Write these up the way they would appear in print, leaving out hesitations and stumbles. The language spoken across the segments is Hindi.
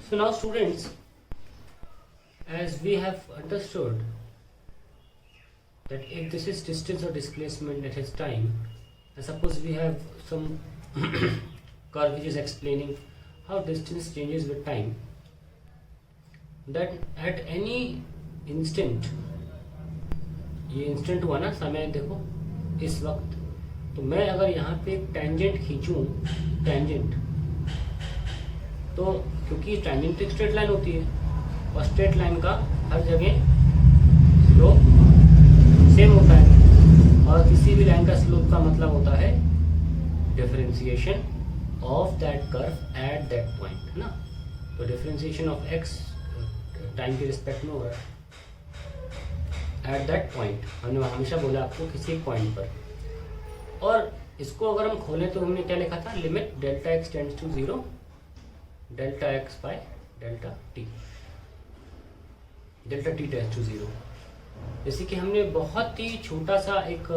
So now students, as we have understood that if this is distance or displacement at its time, and suppose we have some curve which is explaining how distance changes with time, that at any instant, ये इंस्टेंट हुआ ना समय, देखो इस वक्त, तो मैं अगर यहाँ पे एक टेंजेंट खींचूं, टेंजेंट, तो क्योंकि टेंजेंट एक स्ट्रेट लाइन होती है और स्ट्रेट लाइन का हर जगह स्लोप सेम होता है, और किसी भी लाइन का स्लोप का मतलब होता है differentiation of that curve at that point, है ना। तो डिफरेंशिएशन ऑफ एक्स टाइम के रिस्पेक्ट में हो रहा है एट दैट पॉइंट, हमने हमेशा बोला आपको किसी एक पॉइंट पर। और इसको अगर हम खोलें तो हमने क्या लिखा था, limit delta x tends to 0 delta x by delta t, delta t tends to 0। जैसे कि हमने बहुत ही छोटा सा एक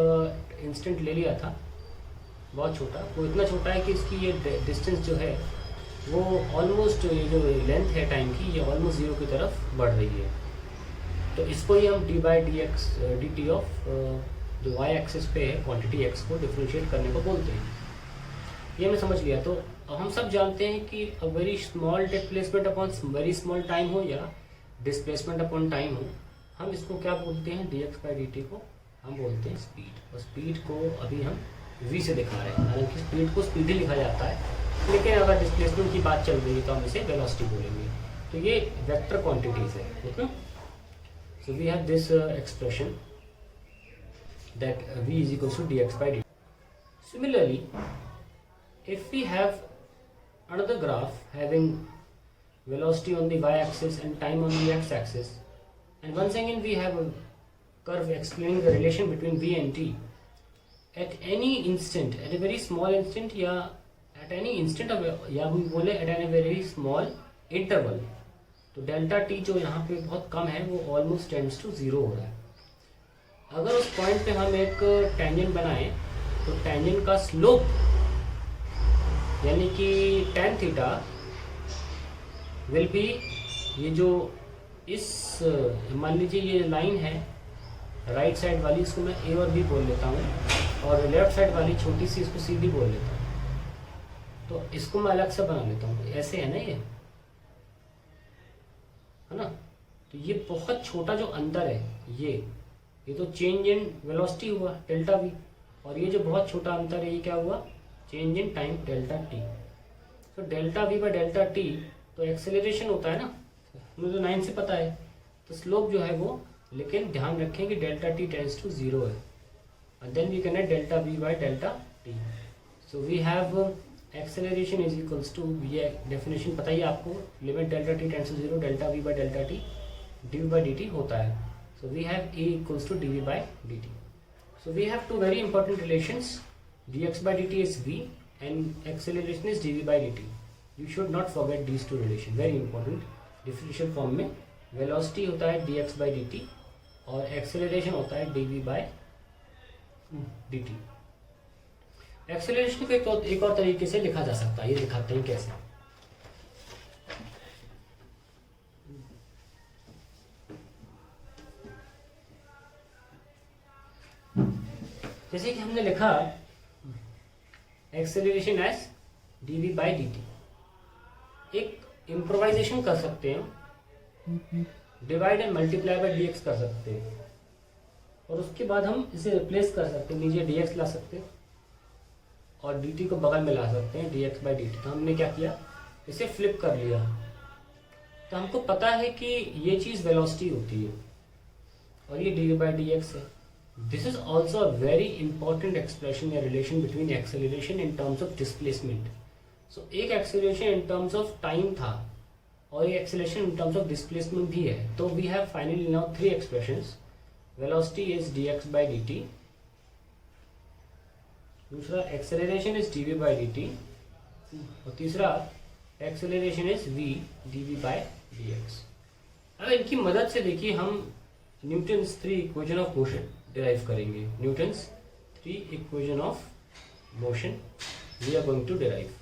इंस्टेंट ले लिया था, बहुत छोटा, वो इतना छोटा है कि इसकी ये डिस्टेंस जो है वो ऑलमोस्ट, ये जो लेंथ है टाइम की, ये ऑलमोस्ट 0 की तरफ बढ़ रही है। तो इसको ही हम D by D x D T of जो वाई एक्सिस पे है क्वांटिटी एक्स को डिफ्रेंशिएट करने को बोलते हैं। ये हमें समझ लिया। तो हम सब जानते हैं कि a very small displacement upon very small time हो या डिस्प्लेसमेंट अपॉन टाइम हो, हम इसको क्या बोलते हैं, D x by D T को हम बोलते हैं स्पीड। और स्पीड को अभी हम वी से दिखा रहे हैं, हालांकि स्पीड को स्पीड ही लिखा जाता है, लेकिन अगर डिस्प्लेसमेंट की बात चल रही है तो हम इसे वेलोसिटी बोलेंगे। तो ये वेक्टर क्वांटिटीज है, okay. So we have this expression that v is equals to dx by dt. Similarly, if we have another graph having velocity on the y-axis and time on the x-axis, and once again we have a curve explaining the relation between v and t, at any instant, at a very small instant, या at any instant of, या हम बोले at a very small interval, तो डेल्टा t जो यहाँ पे बहुत कम है वो ऑलमोस्ट टेंड्स टू 0 हो रहा है। अगर उस पॉइंट पे हम एक टेंजेंट बनाएं तो टेंजेंट का स्लोप यानी कि tan थीटा विल बी, ये जो इस, मान लीजिए ये लाइन है राइट साइड वाली, इसको मैं ए और बी बोल लेता हूँ, और लेफ्ट साइड वाली छोटी सी इसको सी डी बोल लेता हूँ। तो इसको मैं अलग से बना लेता हूँ, ऐसे है ना, ये है ना। तो ये बहुत छोटा जो अंतर है, ये तो चेंज इन वेलोसिटी हुआ डेल्टा वी, और ये जो बहुत छोटा अंतर है ये क्या हुआ, change in time delta T. तो delta we by delta T तो एक्सेलरेशन होता है ना, मुझे तो 9 से पता है। तो स्लोप जो है वो, लेकिन ध्यान रखें कि डेल्टा टी टेंड्स टू 0 है, और then we can delta we by delta t. So we have acceleration is equals to, ये डेफिनेशन पता ही आपको, limit delta t tends to 0 delta we by delta t d v by d t होता है। So we have A equals to dV by dt. So we have two very important relations. dx by dt is v and acceleration is dv by dt. You should not forget these two relations. Very important. Differential form में velocity होता है dx by dt और acceleration होता है dv by dt. Acceleration को एक और तरीके से लिखा जा सकता है, ये दिखाते हैं कैसे। जैसे कि हमने लिखा acceleration as dv by dt, एक इम्प्रोवाइजेशन कर सकते हैं, divide and multiply by dx कर सकते हैं, और उसके बाद हम इसे रिप्लेस कर सकते हैं, नीचे dx ला सकते हैं और dt को बगल में ला सकते हैं, dx बाई dt। तो हमने क्या किया, इसे फ्लिप कर लिया। तो हमको पता है कि ये चीज़ वेलोसिटी होती है और ये dv बाई dx है। This is also a very important expression या relation between acceleration in terms of displacement. So एक acceleration in terms of time था और ये acceleration in terms of displacement भी है। तो we have finally now 3 expressions. Velocity is dx by dt. दूसरा acceleration is dv by dt. और तीसरा acceleration is v dv by dx. अब इनकी मदद से देखिए हम Newton's 3 equation of motion derive करेंगे। Newton's 3 equation of motion we are going to derive.